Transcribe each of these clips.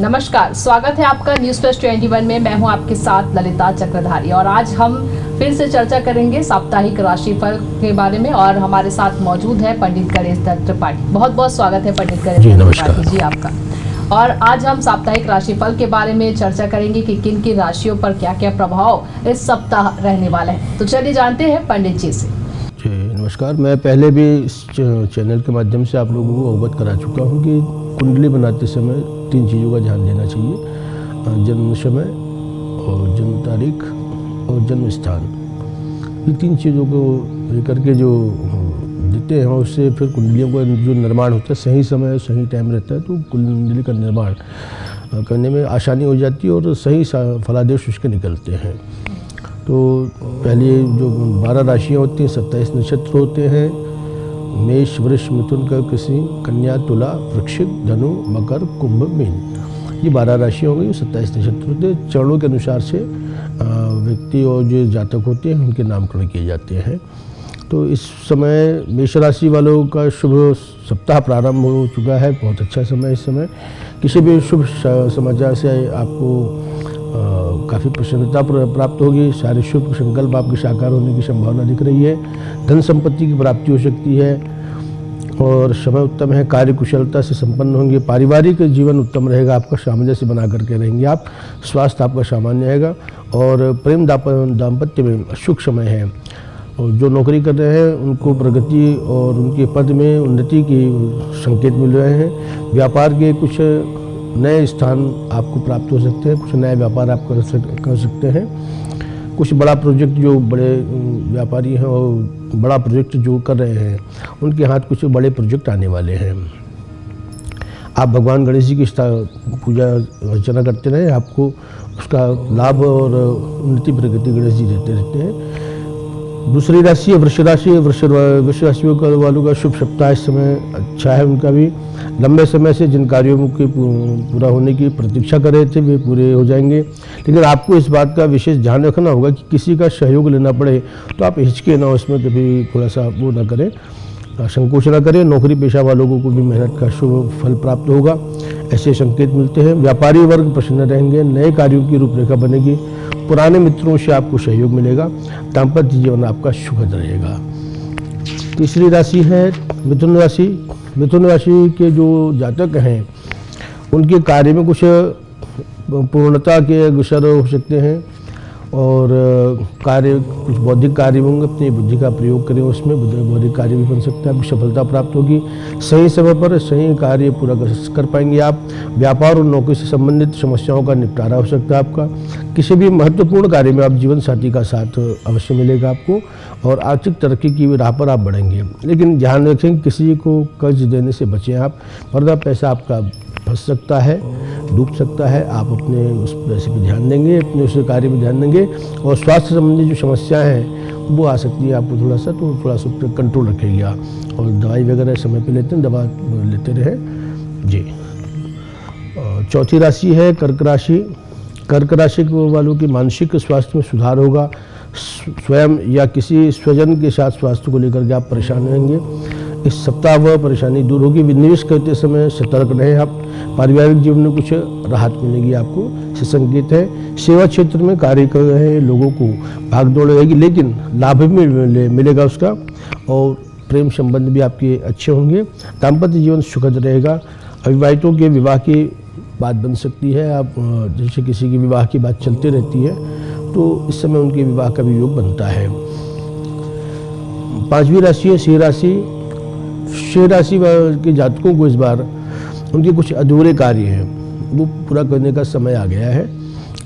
नमस्कार, स्वागत है आपका न्यूज़ प्लस 21 में। मैं हूं आपके साथ ललिता चक्रधारी और आज हम फिर से चर्चा करेंगे साप्ताहिक राशिफल के बारे में और हमारे साथ मौजूद है पंडित गणेश दत्त त्रिपाठी। बहुत बहुत स्वागत है पंडित गणेश दत्त त्रिपाठी जी आपका। और आज हम साप्ताहिक राशिफल के बारे में चर्चा करेंगे कि किन किन राशियों पर क्या क्या प्रभाव इस सप्ताह रहने वाला है। तो चलिए जानते हैं पंडित जी से। नमस्कार। मैं पहले भी इस चैनल के माध्यम से आप लोगों को अवगत करा चुका हूं कि कुंडली बनाते समय 3 चीज़ों का ध्यान देना चाहिए: जन्म समय और जन्म तारीख और जन्म स्थान। ये 3 चीज़ों को लेकर के जो देते हैं उससे फिर कुंडलियों का जो निर्माण होता है सही समय सही टाइम रहता है, तो कुंडली का निर्माण करने में आसानी हो जाती है और सही फलादेश उसके निकलते हैं। तो पहले जो 12 राशियाँ होती हैं, 27 नक्षत्र होते हैं: मेष, वृष, मिथुन, कर्क, सिंह, कन्या, तुला, वृश्चिक, धनु, मकर, कुंभ, मीन। ये 12 राशियाँ हो गई, 27 नक्षत्र होते हैं। चरणों के अनुसार से व्यक्ति और जो जातक होते हैं उनके नामकरण किए जाते हैं। तो इस समय मेष राशि वालों का शुभ सप्ताह प्रारंभ हो चुका है। बहुत अच्छा समय इस समय। किसी भी शुभ समाचार से आपको काफ़ी प्रसन्नता प्राप्त होगी। सारे शुभ संकल्प आपके साकार होने की संभावना दिख रही है। धन संपत्ति की प्राप्ति हो सकती है और समय उत्तम है। कार्य कुशलता से संपन्न होंगे। पारिवारिक जीवन उत्तम रहेगा, आपका सामंजस्य बना करके रहेंगे आप। स्वास्थ्य आपका सामान्य रहेगा और प्रेम दाम्पत्य में सुख समय है। और जो नौकरी कर रहे हैं उनको प्रगति और उनके पद में उन्नति की संकेत मिल रहे हैं। व्यापार के कुछ नए स्थान आपको प्राप्त हो सकते हैं। कुछ नए व्यापार आप कर सकते हैं। कुछ बड़ा प्रोजेक्ट जो बड़े व्यापारी हैं और बड़ा प्रोजेक्ट जो कर रहे हैं उनके हाथ कुछ बड़े प्रोजेक्ट आने वाले हैं। आप भगवान गणेश जी की पूजा अर्चना करते रहें, आपको उसका लाभ और उन्नति प्रगति गणेश जी देते रहते हैं। दूसरी राशि है वृष राशि। वृष राशि वालों का शुभ सप्ताह इस समय अच्छा है। उनका भी लंबे समय से जिन कार्यों के पूरा होने की प्रतीक्षा कर रहे थे वे पूरे हो जाएंगे। लेकिन आपको इस बात का विशेष ध्यान रखना होगा कि किसी का सहयोग लेना पड़े तो आप हिचके ना, उसमें कभी थोड़ा सा वो ना करें, संकोच ना करें। नौकरी पेशा वालों को भी मेहनत का शुभ फल प्राप्त होगा, ऐसे संकेत मिलते हैं। व्यापारी वर्ग प्रसन्न रहेंगे। नए कार्यों की रूपरेखा बनेगी। पुराने मित्रों से आपको सहयोग मिलेगा। दाम्पत्य जीवन आपका सुखद रहेगा। तीसरी राशि है मिथुन राशि। मिथुन राशि के जो जातक हैं उनके कार्य में कुछ पूर्णता के अग्रसर हो सकते हैं और कार्य कुछ बौद्धिक कार्य होंगे। अपनी बुद्धि का प्रयोग करें, उसमें बौद्धिक कार्य भी बन सकता है। आपको सफलता प्राप्त होगी। सही समय पर सही कार्य पूरा कर पाएंगे आप। व्यापार और नौकरी से संबंधित समस्याओं का निपटारा हो सकता है आपका। किसी भी महत्वपूर्ण कार्य में आप जीवन साथी का साथ अवश्य मिलेगा आपको और आर्थिक तरक्की की राह पर आप बढ़ेंगे। लेकिन ध्यान रखें किसी को कर्ज देने से बचें आप, वरना पैसा आपका फंस सकता है, डूब सकता है। आप अपने उस पैसे पर ध्यान देंगे, अपने उस कार्य में ध्यान देंगे और स्वास्थ्य संबंधी जो समस्याएं हैं वो आ सकती है आपको थोड़ा सा उस पर कंट्रोल रखिएगा और दवाई वगैरह समय पे लेते हैं, दवा लेते रहे जी। चौथी राशि है कर्क राशि। कर्क राशि वालों की मानसिक स्वास्थ्य में सुधार होगा। स्वयं या किसी स्वजन के साथ स्वास्थ्य को लेकर के आप परेशान रहेंगे। इस सप्ताह वह परेशानी दूर होगी। विनिवेश करते समय सतर्क रहें आप। पारिवारिक जीवन में कुछ राहत मिलेगी आपको, से संकेत है। सेवा क्षेत्र में कार्य कर रहे लोगों को भागदौड़ रहेगी लेकिन लाभ भी मिलेगा उसका और प्रेम संबंध भी आपके अच्छे होंगे। दाम्पत्य जीवन सुखद रहेगा। अविवाहितों के विवाह की बात बन सकती है। आप जैसे किसी की विवाह की बात चलती रहती है तो इस समय उनके विवाह का भी योग बनता है। 5वीं राशि है सिंह राशि। सिंह राशि के जातकों को इस बार उनके कुछ अधूरे कार्य हैं वो पूरा करने का समय आ गया है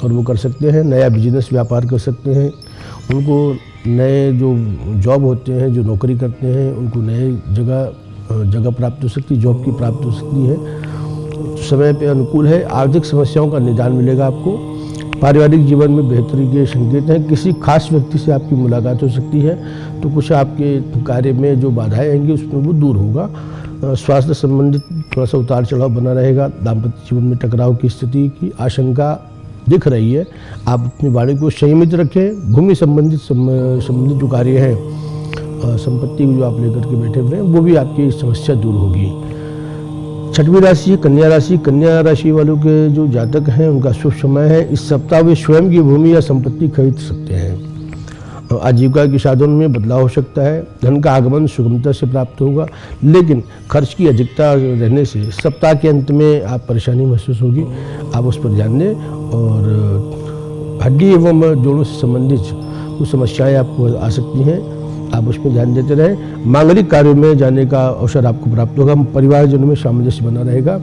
और वो कर सकते हैं। नया बिजनेस व्यापार कर सकते हैं। उनको नए जो जॉब होते हैं, जो नौकरी करते हैं, उनको नए जगह प्राप्त हो सकती है, जॉब की प्राप्त हो सकती है। समय पे अनुकूल है। आर्थिक समस्याओं का निदान मिलेगा आपको। पारिवारिक जीवन में बेहतरी के संकेत हैं। किसी खास व्यक्ति से आपकी मुलाकात हो सकती है तो कुछ आपके कार्य में जो बाधाएं आएंगी उसमें वो दूर होगा। स्वास्थ्य संबंधित थोड़ा सा उतार चढ़ाव बना रहेगा। दाम्पत्य जीवन में टकराव की स्थिति की आशंका दिख रही है। आप अपनी वाणी को संयमित रखें। भूमि संबंधित जो कार्य हैं, संपत्ति जो आप लेकर के बैठे हुए हैं वो भी आपकी समस्या दूर होगी। छठवीं राशि कन्या राशि। कन्या राशि वालों के जो जातक हैं उनका शुभ समय है। इस सप्ताह वे स्वयं की भूमि या संपत्ति खरीद सकते हैं। आजीविका के साधन में बदलाव हो सकता है। धन का आगमन सुगमता से प्राप्त होगा, लेकिन खर्च की अधिकता रहने से सप्ताह के अंत में आप परेशानी महसूस होगी। आप उस पर ध्यान दें। और हड्डी एवं जोड़ों से संबंधित कुछ समस्याएं आपको आ सकती हैं, आप उस पर ध्यान देते रहें। मांगलिक कार्यों में जाने का अवसर आपको प्राप्त होगा। परिवारजनों में सामंजस्य बना रहेगा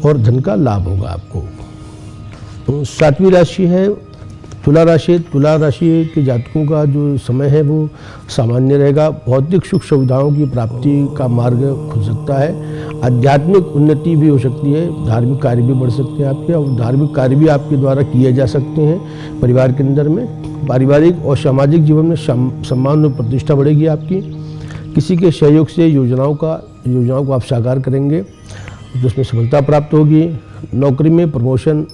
और धन का लाभ होगा आपको। तो सातवीं राशि है तुला राशि। तुला राशि के जातकों का जो समय है वो सामान्य रहेगा। भौतिक सुख सुविधाओं की प्राप्ति का मार्ग खुल सकता है। आध्यात्मिक उन्नति भी हो सकती है। धार्मिक कार्य भी बढ़ सकते हैं आपके, और धार्मिक कार्य भी आपके द्वारा किए जा सकते हैं परिवार के अंदर में। पारिवारिक और सामाजिक जीवन में सम्मान और प्रतिष्ठा बढ़ेगी आपकी। किसी के सहयोग से योजनाओं को आप साकार करेंगे, जिसमें सफलता प्राप्त होगी। नौकरी में प्रमोशन,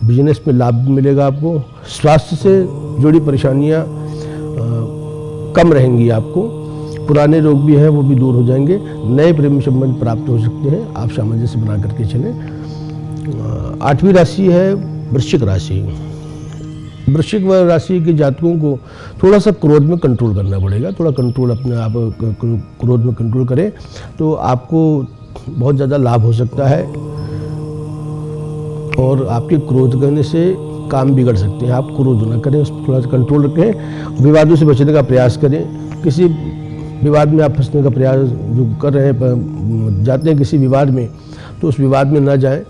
बिजनेस में लाभ भी मिलेगा आपको। स्वास्थ्य से जुड़ी परेशानियां कम रहेंगी आपको। पुराने रोग भी हैं वो भी दूर हो जाएंगे। नए प्रेम संबंध प्राप्त हो सकते हैं, आप सामंजस्य बना करके चलें। आठवीं राशि है वृश्चिक राशि। वृश्चिक राशि के जातकों को थोड़ा सा क्रोध में कंट्रोल करना पड़ेगा। थोड़ा कंट्रोल अपने आप क्रोध में कंट्रोल करें तो आपको बहुत ज़्यादा लाभ हो सकता है। और आपके क्रोध करने से काम बिगड़ सकते हैं। आप क्रोध ना करें, उस पर थोड़ा सा कंट्रोल रखें। विवादों से बचने का प्रयास करें। किसी विवाद में आप फंसने का प्रयास जो कर रहे हैं, जाते हैं किसी विवाद में, तो उस विवाद में ना जाएं।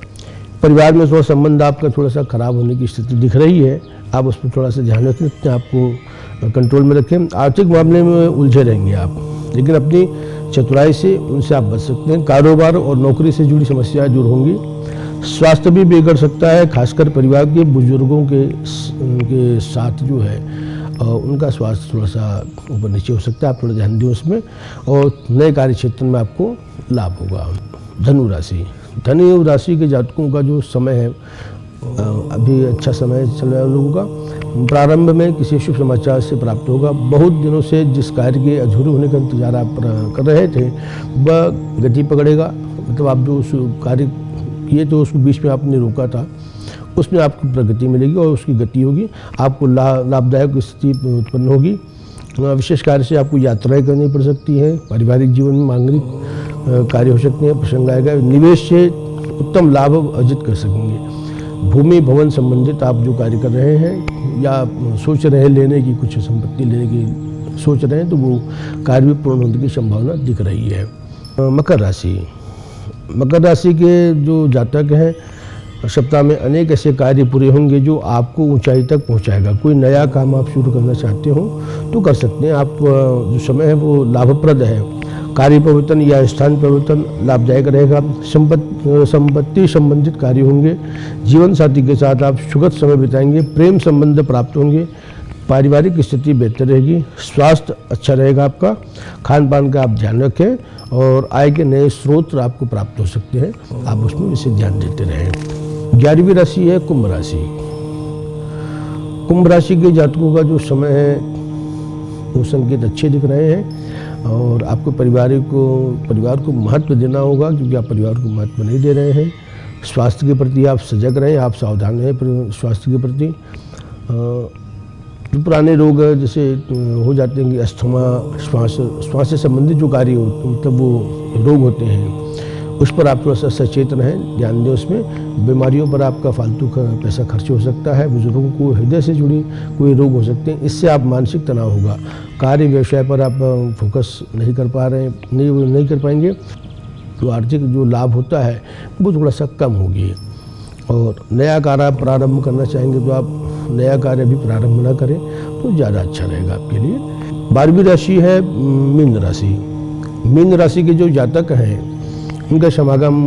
परिवार में थोड़ा संबंध आपका थोड़ा सा खराब होने की स्थिति दिख रही है, आप उस पर थोड़ा सा ध्यान रखें, अपने आपको कंट्रोल में रखें। आर्थिक मामले में उलझे रहेंगे आप, लेकिन अपनी चतुराई से उनसे आप बच सकते हैं। कारोबार और नौकरी से जुड़ी समस्याएं दूर होंगी। स्वास्थ्य भी बिगड़ सकता है, खासकर परिवार के बुजुर्गों के साथ जो है उनका स्वास्थ्य थोड़ा सा ऊपर नीचे हो सकता है। आप थोड़ा ध्यान दें उसमें, और नए कार्य क्षेत्र में आपको लाभ होगा। धनु राशि। धनु राशि के जातकों का जो समय है अभी अच्छा समय चल रहा है लोगों का। प्रारंभ में किसी शुभ समाचार से प्राप्त होगा। बहुत दिनों से जिस कार्य के अधूरे होने का इंतजार आप कर रहे थे वह गति पकड़ेगा। मतलब आप जो उस कार्य किए तो उसको बीच में आपने रोका था, उसमें आपको प्रगति मिलेगी और उसकी गति होगी। आपको लाभदायक स्थिति उत्पन्न होगी। विशेष कार्य से आपको यात्राएं करनी पड़ सकती हैं। पारिवारिक जीवन में मांगलिक कार्य हो सकते हैं, प्रसंग आएगा। निवेश से उत्तम लाभ अर्जित कर सकेंगे। भूमि भवन संबंधित आप जो कार्य कर रहे हैं या सोच रहे हैं लेने की, कुछ संपत्ति लेने की सोच रहे हैं, तो वो कार्य भी पूर्ण होने की संभावना दिख रही है। मकर राशि। मकर राशि के जो जातक हैं, सप्ताह में अनेक ऐसे कार्य पूरे होंगे जो आपको ऊंचाई तक पहुंचाएगा। कोई नया काम आप शुरू करना चाहते हो तो कर सकते हैं। आप जो समय है वो लाभप्रद है। कार्य परिवर्तन या स्थान परिवर्तन लाभदायक रहेगा। संपत्ति संबंधित कार्य होंगे। जीवन साथी के साथ आप सुखद समय बिताएंगे। प्रेम संबंध प्राप्त होंगे। पारिवारिक स्थिति बेहतर रहेगी। स्वास्थ्य अच्छा रहेगा आपका। खान पान का आप ध्यान रखें, और आय के नए स्रोत आपको प्राप्त हो सकते हैं, आप उसमें इसे ध्यान देते रहें। 11वीं राशि है कुंभ राशि। कुंभ राशि के जातकों का जो समय है वो संकेत अच्छे दिख रहे हैं, और आपको परिवार को महत्व देना होगा, क्योंकि आप परिवार को महत्व नहीं दे रहे हैं। स्वास्थ्य के प्रति आप सजग रहें, आप सावधान रहें स्वास्थ्य के प्रति। जो पुराने रोग जैसे हो जाते हैं कि अस्थमा, श्वास से संबंधित जो कार्य मतलब वो रोग होते हैं, उस पर आप थोड़ा सा सचेत रहें, ध्यान दें उसमें। बीमारियों पर आपका फालतू का पैसा खर्च हो सकता है। बुजुर्गों को हृदय से जुड़ी कोई रोग हो सकते हैं, इससे आप मानसिक तनाव होगा। कार्य व्यवसाय पर आप फोकस नहीं कर पा रहे हैं, नहीं कर पाएंगे, तो आर्थिक जो लाभ होता है वो थोड़ा सा कम होगी। और नया कार्य प्रारंभ करना चाहेंगे तो आप नया कार्य भी प्रारंभ ना करें तो ज़्यादा अच्छा रहेगा आपके लिए। 12वीं राशि है मीन राशि। मीन राशि के जो जातक हैं उनका समागम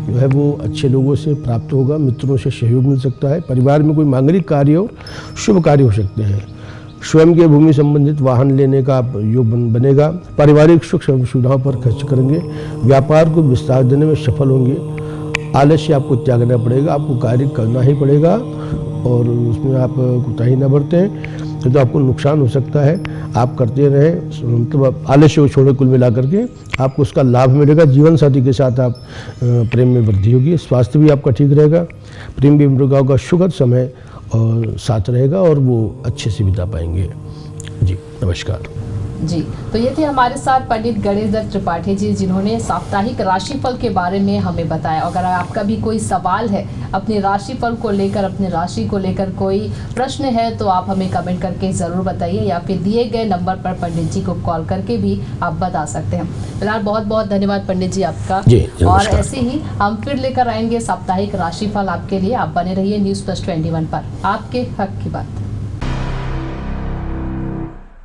जो है वो अच्छे लोगों से प्राप्त होगा। मित्रों से सहयोग मिल सकता है। परिवार में कोई मांगलिक कार्य और शुभ कार्य हो सकते हैं। स्वयं के भूमि संबंधित वाहन लेने का योग बनेगा। पारिवारिक सुख सुविधाओं पर खर्च करेंगे। व्यापार को विस्तार देने में सफल होंगे। आलस्य आपको त्यागना पड़ेगा, आपको कार्य करना ही पड़ेगा और उसमें आप कोताही न बरतें। तो आपको नुकसान हो सकता है। आप करते रहे, मतलब आलस्य को छोड़े, कुल मिला करके आपको उसका लाभ मिलेगा। जीवन साथी के साथ आप प्रेम में वृद्धि होगी, स्वास्थ्य भी आपका ठीक रहेगा, प्रेम भी होगा, सुखद समय और साथ रहेगा और वो अच्छे से बिता पाएंगे। जी नमस्कार। जी, तो ये थे हमारे साथ पंडित गणेश दत्त त्रिपाठी जी, जिन्होंने साप्ताहिक राशिफल के बारे में हमें बताया। अगर आपका भी कोई सवाल है अपने राशिफल को लेकर, अपने राशि को लेकर कोई प्रश्न है, तो आप हमें कमेंट करके ज़रूर बताइए, या फिर दिए गए नंबर पर पंडित जी को कॉल करके भी आप बता सकते हैं। फिलहाल बहुत बहुत धन्यवाद पंडित जी आपका। जी, और ऐसे ही हम फिर लेकर आएंगे साप्ताहिक राशिफल आपके लिए। आप बने रहिए न्यूज़ प्लस 21 पर, आपके हक की बात।